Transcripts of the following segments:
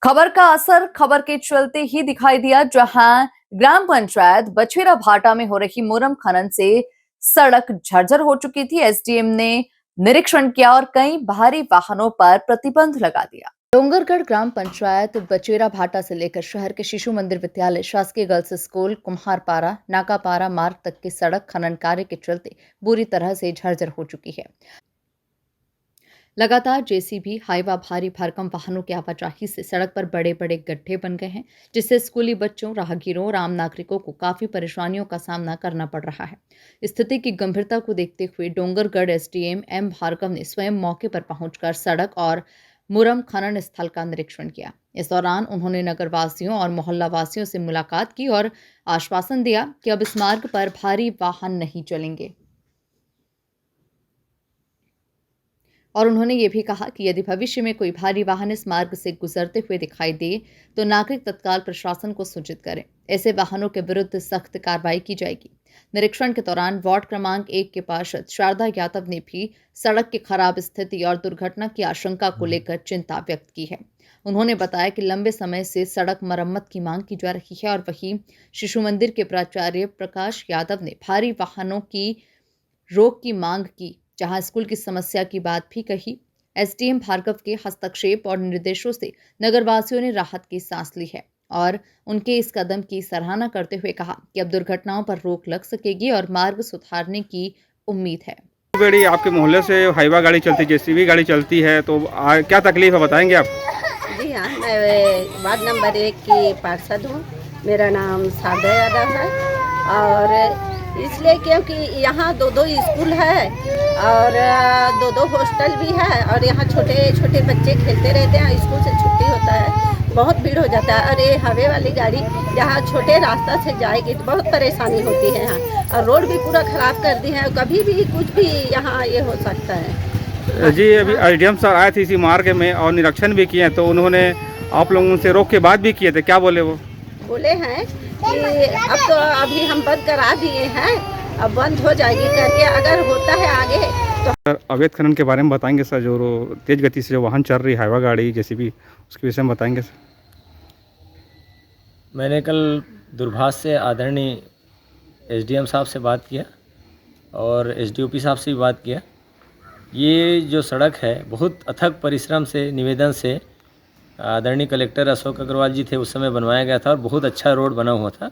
खबर का असर खबर के चलते ही दिखाई दिया, जहां ग्राम पंचायत बछेरा भाटा में हो रही मुरम खनन से सड़क जर्जर हो चुकी थी। एसडीएम ने निरीक्षण किया और कई भारी वाहनों पर प्रतिबंध लगा दिया। डोंगरगढ़ ग्राम पंचायत बचेरा भाटा से लेकर शहर के शिशु मंदिर विद्यालय, शासकीय गर्ल्स स्कूल, कुम्हारपारा, नाकापारा मार्ग तक की सड़क खनन कार्य के चलते बुरी तरह से जर्जर हो चुकी है। लगातार जेसीबी, हाईवा, भारी भरकम वाहनों की आवाजाही से सड़क पर बड़े बड़े गड्ढे बन गए हैं, जिससे स्कूली बच्चों, राहगीरों और आम नागरिकों को काफी परेशानियों का सामना करना पड़ रहा है। स्थिति की गंभीरता को देखते हुए डोंगरगढ़ एसडीएम एम भार्गव ने स्वयं मौके पर पहुंचकर सड़क और मुरम खनन स्थल का निरीक्षण किया। इस दौरान उन्होंने नगरवासियों और मोहल्ला वासियों से मुलाकात की और आश्वासन दिया कि अब इस मार्ग पर भारी वाहन नहीं चलेंगे। और उन्होंने ये भी कहा कि यदि भविष्य में कोई भारी वाहन इस मार्ग से गुजरते हुए दिखाई दे तो नागरिक तत्काल प्रशासन को सूचित करें। ऐसे वाहनों के विरुद्ध सख्त कार्रवाई की जाएगी। निरीक्षण के दौरान वार्ड क्रमांक 1 के पार्षद शारदा यादव ने भी सड़क की खराब स्थिति और दुर्घटना की आशंका को लेकर चिंता व्यक्त की है। उन्होंने बताया कि लंबे समय से सड़क मरम्मत की मांग की जा रही है और वहीं शिशु मंदिर के प्राचार्य प्रकाश यादव ने भारी वाहनों की रोक की मांग की, जहां स्कूल की समस्या की बात भी कही। एसडीएम भार्गव के हस्तक्षेप और निर्देशों से नगरवासियों ने राहत की सांस ली है और उनके इस कदम की सराहना करते हुए कहा कि अब दुर्घटनाओं पर रोक लग सकेगी और मार्ग सुधारने की उम्मीद है। बेड़ी आपके मोहल्ले से हाईवा गाड़ी चलती, जेसीबी गाड़ी चलती है, तो क्या तकलीफ है बताएंगे आप? जी हाँ, मैं वार्ड नंबर 1 की पार्षद हूँ। मेरा नाम शारदा यादव है और इसलिए क्योंकि यहाँ दो स्कूल है और दो हॉस्टल भी है और यहाँ छोटे छोटे बच्चे खेलते रहते हैं। स्कूल से छुट्टी होता है, बहुत भीड़ हो जाता है और ये हवे वाली गाड़ी यहाँ छोटे रास्ता से जाएगी तो बहुत परेशानी होती है यहाँ। और रोड भी पूरा ख़राब कर दी है, कभी भी कुछ भी यहाँ ये हो सकता है। जी, अभी एसडीएम सर आए थे इसी मार्ग में और निरीक्षण भी किए, तो उन्होंने आप लोगों से रोक के बाद भी किए थे, क्या बोले वो? बोले हैं कि अब तो अभी हम बंद करा दिए हैं, अब बंद हो जाएगी करके, अगर होता है आगे तो। सर, अवैध खनन के बारे में बताएंगे सर, जो तेज गति से जो वाहन चल रही है, हाईवा गाड़ी, जेसीबी, उसके विषय में बताएंगे सर। मैंने कल दूरभाष से आदरणीय एसडीएम साहब से बात किया और एसडीओपी साहब से भी बात किया। ये जो सड़क है बहुत अथक परिश्रम से, निवेदन से आदरणीय कलेक्टर अशोक अग्रवाल जी थे उस समय बनवाया गया था और बहुत अच्छा रोड बना हुआ था।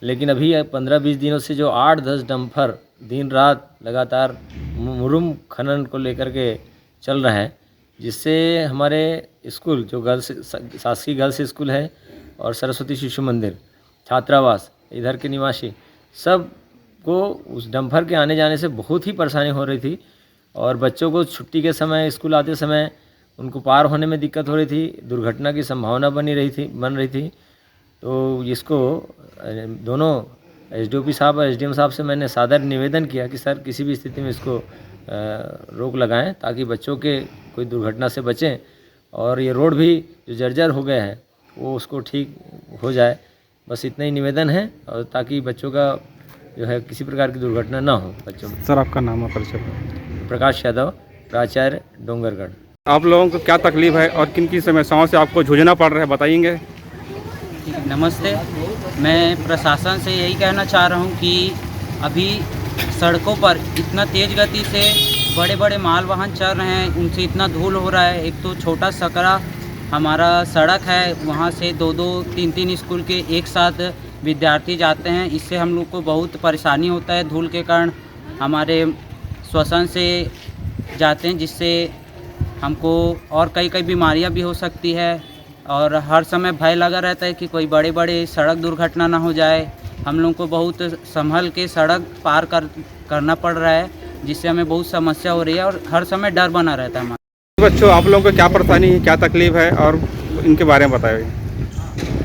लेकिन अभी 15-20 दिनों से जो 8-10 डंपर दिन रात लगातार मुरुम खनन को लेकर के चल रहे हैं, जिससे हमारे स्कूल जो गर्ल्स शासकीय गर्ल्स स्कूल है और सरस्वती शिशु मंदिर छात्रावास, इधर के निवासी सब को उस डंपर के आने जाने से बहुत ही परेशानी हो रही थी और बच्चों को छुट्टी के समय, स्कूल आते समय उनको पार होने में दिक्कत हो रही थी, दुर्घटना की संभावना बन रही थी। तो इसको दोनों एसडीओपी साहब और एसडीएम साहब से मैंने सादर निवेदन किया कि सर किसी भी स्थिति में इसको रोक लगाएं ताकि बच्चों के कोई दुर्घटना से बचें और ये रोड भी जो जर्जर हो गया है वो उसको ठीक हो जाए। बस इतना ही निवेदन है और ताकि बच्चों का जो है किसी प्रकार की दुर्घटना ना हो बच्चों में। सर, आपका नाम और परिचय? प्रकाश यादव, प्राचार्य, डोंगरगढ़। आप लोगों को क्या तकलीफ है और किन किन समस्याओं से आपको जूझना पड़ रहा है, बताएंगे? नमस्ते, मैं प्रशासन से यही कहना चाह रहा हूँ कि अभी सड़कों पर इतना तेज़ गति से बड़े बड़े माल वाहन चल रहे हैं, उनसे इतना धूल हो रहा है। एक तो छोटा सकरा हमारा सड़क है, वहाँ से 2-2, 3-3 स्कूल के एक साथ विद्यार्थी जाते हैं। इससे हम लोग को बहुत परेशानी होता है, धूल के कारण हमारे श्वसन से जाते हैं, जिससे हमको और कई बीमारियां भी हो सकती है और हर समय भय लगा रहता है कि कोई बड़े बड़े सड़क दुर्घटना ना हो जाए। हम लोग को बहुत संभल के सड़क पार करना पड़ रहा है, जिससे हमें बहुत समस्या हो रही है और हर समय डर बना रहता है हमारा। बच्चों, आप लोगों को क्या परेशानी है, क्या तकलीफ है और इनके बारे में बताइए।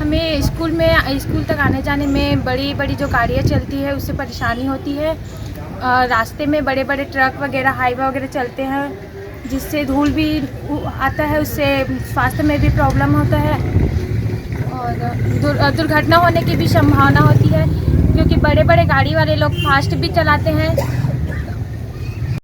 हमें स्कूल तक आने जाने में बड़ी बड़ी जो गाड़ियाँ चलती है उससे परेशानी होती है। रास्ते में बड़े बड़े ट्रक वगैरह, हाईवा वगैरह चलते हैं, जिससे धूल भी आता है, उससे स्वास्थ्य में भी प्रॉब्लम होता है और दुर्घटना होने की भी संभावना होती है, क्योंकि बड़े बड़े गाड़ी वाले लोग फास्ट भी चलाते हैं